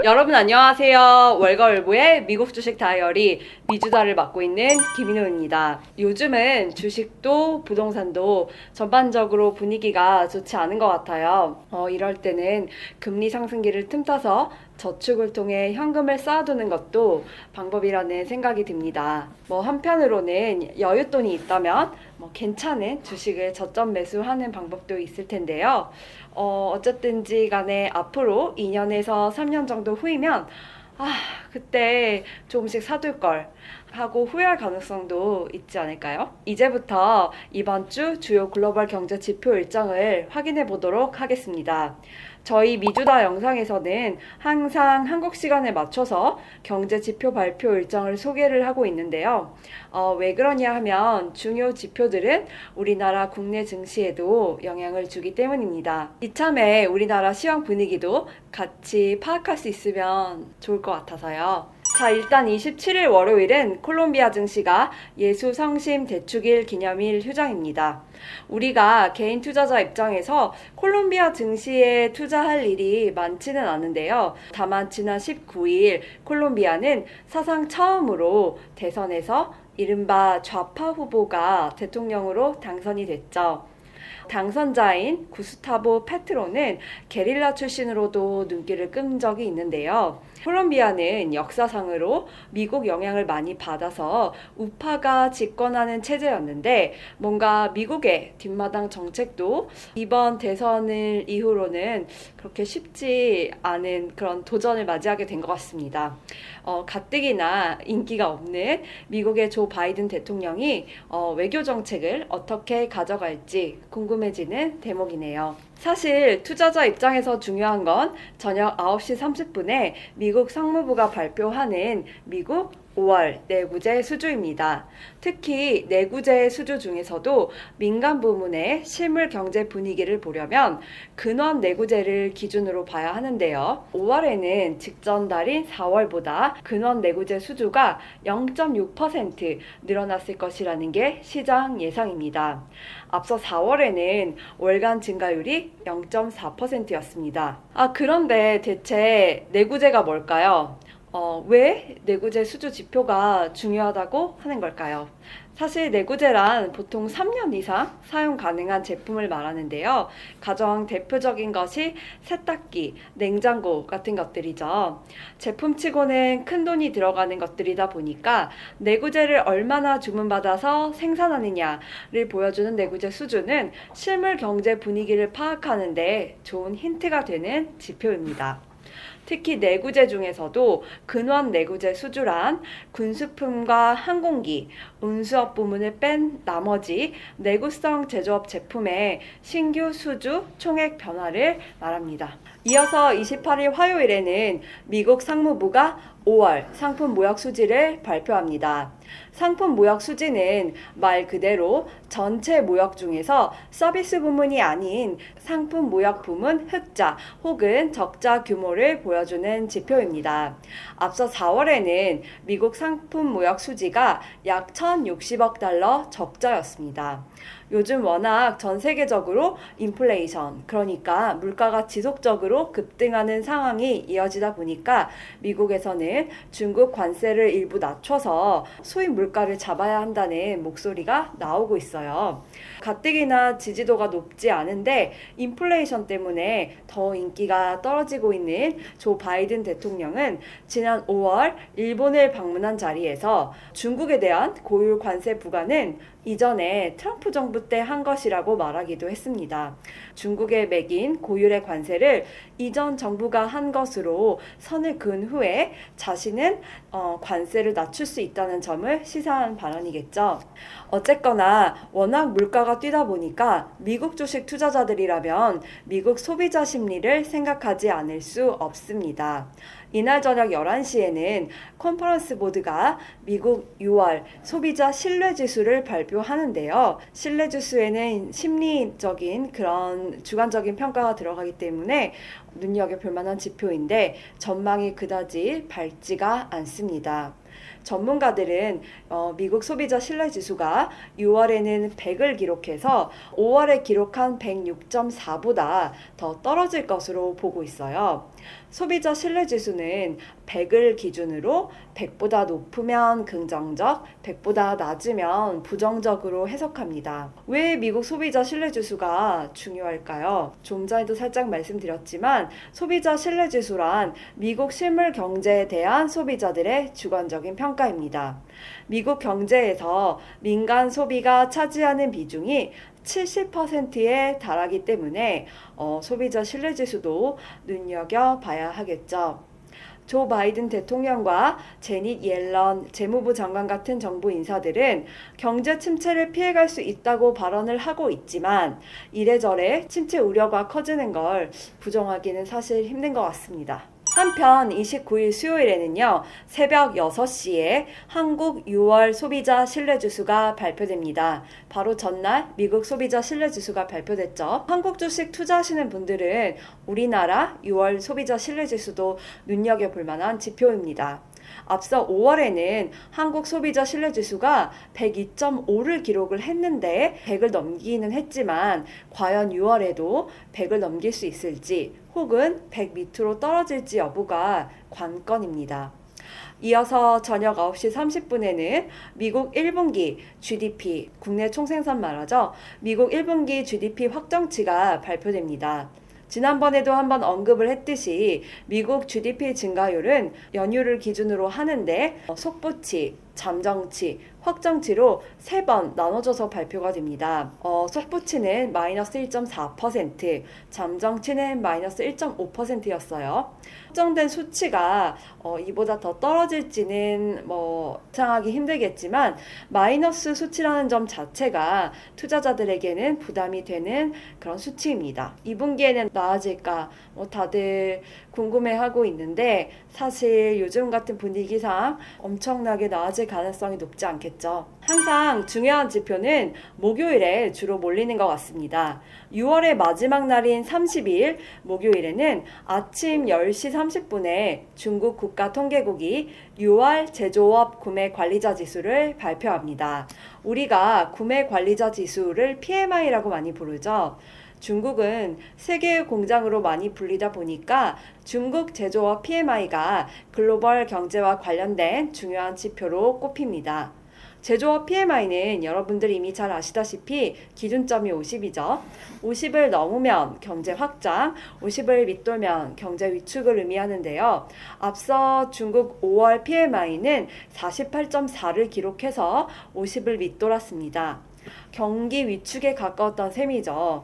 여러분 안녕하세요. 월가월보의 미국 주식 다이어리 미주다를 맡고 있는 김인호입니다. 요즘은 주식도 부동산도 전반적으로 분위기가 좋지 않은 것 같아요. 이럴 때는 금리 상승기를 틈타서 저축을 통해 현금을 쌓아두는 것도 방법이라는 생각이 듭니다. 한편으로는 여윳돈이 있다면 괜찮은 주식을 저점 매수하는 방법도 있을 텐데요. 어쨌든지 간에 앞으로 2년에서 3년 정도 후이면 그때 조금씩 사둘 걸 하고 후회할 가능성도 있지 않을까요? 이제부터 이번 주 주요 글로벌 경제 지표 일정을 확인해 보도록 하겠습니다. 저희 미주다 영상에서는 항상 한국 시간에 맞춰서 경제 지표 발표 일정을 소개를 하고 있는데요. 왜 그러냐 하면 중요 지표들은 우리나라 국내 증시에도 영향을 주기 때문입니다. 이참에 우리나라 시황 분위기도 같이 파악할 수 있으면 좋을 것 같아서요. 자, 일단 27일 월요일은 콜롬비아 증시가 예수 성심 대축일 기념일 휴장입니다. 우리가 개인 투자자 입장에서 콜롬비아 증시에 투자할 일이 많지는 않은데요. 다만 지난 19일 콜롬비아는 사상 처음으로 대선에서 이른바 좌파 후보가 대통령으로 당선이 됐죠. 당선자인 구스타보 페트로는 게릴라 출신으로도 눈길을 끈 적이 있는데요. 콜롬비아는 역사상으로 미국 영향을 많이 받아서 우파가 집권하는 체제였는데 뭔가 미국의 뒷마당 정책도 이번 대선을 이후로는 그렇게 쉽지 않은 그런 도전을 맞이하게 된 것 같습니다. 가뜩이나 인기가 없는 미국의 조 바이든 대통령이 외교 정책을 어떻게 가져갈지 궁금해지는 대목이네요. 사실 투자자 입장에서 중요한 건 저녁 9시 30분에 미국 상무부가 발표하는 미국 5월 내구재 수주입니다. 특히 내구재 수주 중에서도 민간 부문의 실물 경제 분위기를 보려면 근원 내구재를 기준으로 봐야 하는데요. 5월에는 직전 달인 4월보다 근원 내구재 수주가 0.6% 늘어났을 것이라는 게 시장 예상입니다. 앞서 4월에는 월간 증가율이 0.4%였습니다. 그런데 대체 내구재가 뭘까요? 왜 내구재 수주 지표가 중요하다고 하는 걸까요? 사실 내구재란 보통 3년 이상 사용 가능한 제품을 말하는데요. 가장 대표적인 것이 세탁기, 냉장고 같은 것들이죠. 제품치고는 큰 돈이 들어가는 것들이다 보니까 내구재를 얼마나 주문받아서 생산하느냐를 보여주는 내구재 수주는 실물 경제 분위기를 파악하는 데 좋은 힌트가 되는 지표입니다. 특히 내구재 중에서도 근원 내구재 수주란 군수품과 항공기, 운수업 부문을 뺀 나머지 내구성 제조업 제품의 신규 수주 총액 변화를 말합니다. 이어서 28일 화요일에는 미국 상무부가 5월 상품 모역 수지를 발표합니다. 상품 모역 수지는 말 그대로 전체 모역 중에서 서비스 부문이 아닌 상품 모역 부문 흑자 혹은 적자 규모를 보여주는 지표입니다. 앞서 4월에는 미국 상품 모역 수지가 약 1,060억 달러 적자였습니다. 요즘 워낙 전 세계적으로 인플레이션, 그러니까 물가가 지속적으로 급등하는 상황이 이어지다 보니까 미국에서는 중국 관세를 일부 낮춰서 수입 물가를 잡아야 한다는 목소리가 나오고 있어요. 가뜩이나 지지도가 높지 않은데 인플레이션 때문에 더 인기가 떨어지고 있는 조 바이든 대통령은 지난 5월 일본을 방문한 자리에서 중국에 대한 고율 관세 부과는 이전에 트럼프 정부 때 한 것이라고 말하기도 했습니다. 중국에 매긴 고율의 관세를 이전 정부가 한 것으로 선을 그은 후에 자신은 관세를 낮출 수 있다는 점을 시사한 발언이겠죠. 어쨌거나 워낙 물가가 뛰다 보니까 미국 주식 투자자들이라면 미국 소비자 심리를 생각하지 않을 수 없습니다. 이날 저녁 11시에는 컨퍼런스 보드가 미국 6월 소비자 신뢰지수를 발표하는데요. 신뢰지수에는 심리적인 그런 주관적인 평가가 들어가기 때문에 눈여겨볼 만한 지표인데 전망이 그다지 밝지가 않습니다. 전문가들은 미국 소비자 신뢰지수가 6월에는 100을 기록해서 5월에 기록한 106.4보다 더 떨어질 것으로 보고 있어요. 소비자 신뢰지수는 100을 기준으로 100보다 높으면 긍정적, 100보다 낮으면 부정적으로 해석합니다. 왜 미국 소비자 신뢰지수가 중요할까요? 좀 전에도 살짝 말씀드렸지만 소비자 신뢰지수란 미국 실물 경제에 대한 소비자들의 주관적인 평가입니다. 미국 경제에서 민간 소비가 차지하는 비중이 70%에 달하기 때문에 소비자 신뢰지수도 눈여겨봐야 하겠죠. 조 바이든 대통령과 제닛 옐런 재무부 장관 같은 정부 인사들은 경제 침체를 피해갈 수 있다고 발언을 하고 있지만 이래저래 침체 우려가 커지는 걸 부정하기는 사실 힘든 것 같습니다. 한편 29일 수요일에는요, 새벽 6시에 한국 6월 소비자 신뢰지수가 발표됩니다. 바로 전날 미국 소비자 신뢰지수가 발표됐죠. 한국 주식 투자하시는 분들은 우리나라 6월 소비자 신뢰지수도 눈여겨볼 만한 지표입니다. 앞서 5월에는 한국 소비자 신뢰지수가 102.5를 기록을 했는데 100을 넘기는 했지만 과연 6월에도 100을 넘길 수 있을지 혹은 100 밑으로 떨어질지 여부가 관건입니다. 이어서 저녁 9시 30분에는 미국 1분기 GDP, 국내 총생산 말하죠. 미국 1분기 GDP 확정치가 발표됩니다. 지난번에도 한번 언급을 했듯이 미국 GDP 증가율은 연휴를 기준으로 하는데 속보치, 잠정치, 확정치로 3번 나눠져서 발표가 됩니다. 속보치는 마이너스 1.4%, 잠정치는 마이너스 1.5%였어요. 확정된 수치가 이보다 더 떨어질지는 예상하기 힘들겠지만 마이너스 수치라는 점 자체가 투자자들에게는 부담이 되는 그런 수치입니다. 2분기에는 나아질까 다들 궁금해하고 있는데 사실 요즘 같은 분위기상 엄청나게 나아질 가능성이 높지 않겠죠. 항상 중요한 지표는 목요일에 주로 몰리는 것 같습니다. 6월의 마지막 날인 30일 목요일에는 아침 10시 30분에 중국 국가통계국이 6월 제조업 구매관리자 지수를 발표합니다. 우리가 구매관리자 지수를 PMI라고 많이 부르죠. 중국은 세계의 공장으로 많이 불리다 보니까 중국 제조업 PMI가 글로벌 경제와 관련된 중요한 지표로 꼽힙니다. 제조업 PMI는 여러분들이 이미 잘 아시다시피 기준점이 50이죠. 50을 넘으면 경제 확장, 50을 밑돌면 경제 위축을 의미하는데요. 앞서 중국 5월 PMI는 48.4를 기록해서 50을 밑돌았습니다. 경기 위축에 가까웠던 셈이죠.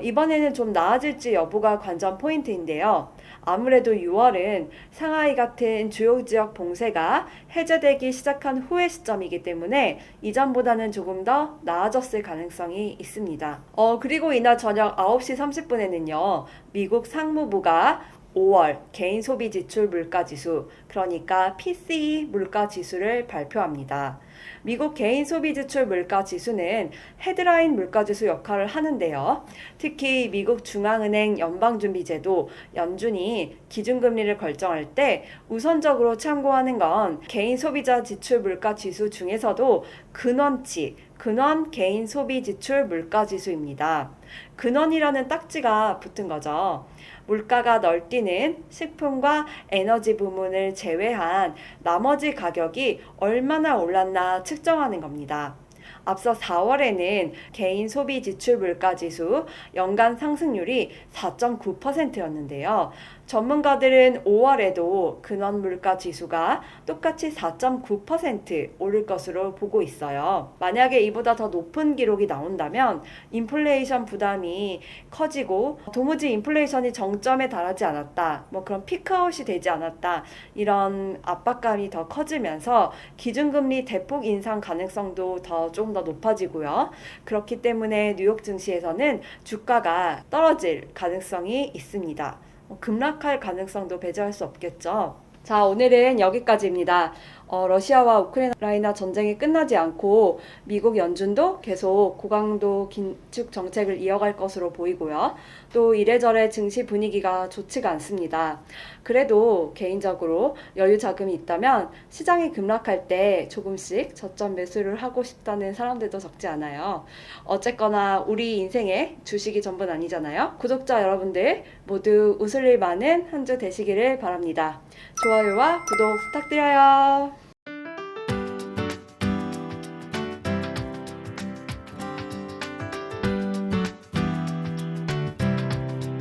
이번에는 좀 나아질지 여부가 관전 포인트인데요. 아무래도 6월은 상하이 같은 주요 지역 봉쇄가 해제되기 시작한 후의 시점이기 때문에 이전보다는 조금 더 나아졌을 가능성이 있습니다. 그리고 이날 저녁 9시 30분에는요. 미국 상무부가 5월 개인 소비 지출 물가 지수, 그러니까 PCE 물가 지수를 발표합니다. 미국 개인 소비 지출 물가 지수는 헤드라인 물가 지수 역할을 하는데요. 특히 미국 중앙은행 연방준비제도 연준이 기준금리를 결정할 때 우선적으로 참고하는 건 개인 소비자 지출 물가 지수 중에서도 근원치, 근원 개인 소비 지출 물가 지수입니다. 근원이라는 딱지가 붙은 거죠. 물가가 널뛰는 식품과 에너지 부문을 제외한 나머지 가격이 얼마나 올랐나 측정하는 겁니다. 앞서 4월에는 개인 소비 지출 물가 지수 연간 상승률이 4.9%였는데요. 전문가들은 5월에도 근원 물가 지수가 똑같이 4.9% 오를 것으로 보고 있어요. 만약에 이보다 더 높은 기록이 나온다면 인플레이션 부담이 커지고 도무지 인플레이션이 정점에 달하지 않았다, 그런 피크아웃이 되지 않았다, 이런 압박감이 더 커지면서 기준금리 대폭 인상 가능성도 조금 더 높아지고요. 그렇기 때문에 뉴욕 증시에서는 주가가 떨어질 가능성이 있습니다. 급락할 가능성도 배제할 수 없겠죠. 자, 오늘은 여기까지입니다. 러시아와 우크라이나 전쟁이 끝나지 않고 미국 연준도 계속 고강도 긴축 정책을 이어갈 것으로 보이고요. 또 이래저래 증시 분위기가 좋지가 않습니다. 그래도 개인적으로 여유 자금이 있다면 시장이 급락할 때 조금씩 저점 매수를 하고 싶다는 사람들도 적지 않아요. 어쨌거나 우리 인생에 주식이 전부는 아니잖아요. 구독자 여러분들 모두 웃을 일 많은 한 주 되시기를 바랍니다. 좋아요와 구독 부탁드려요.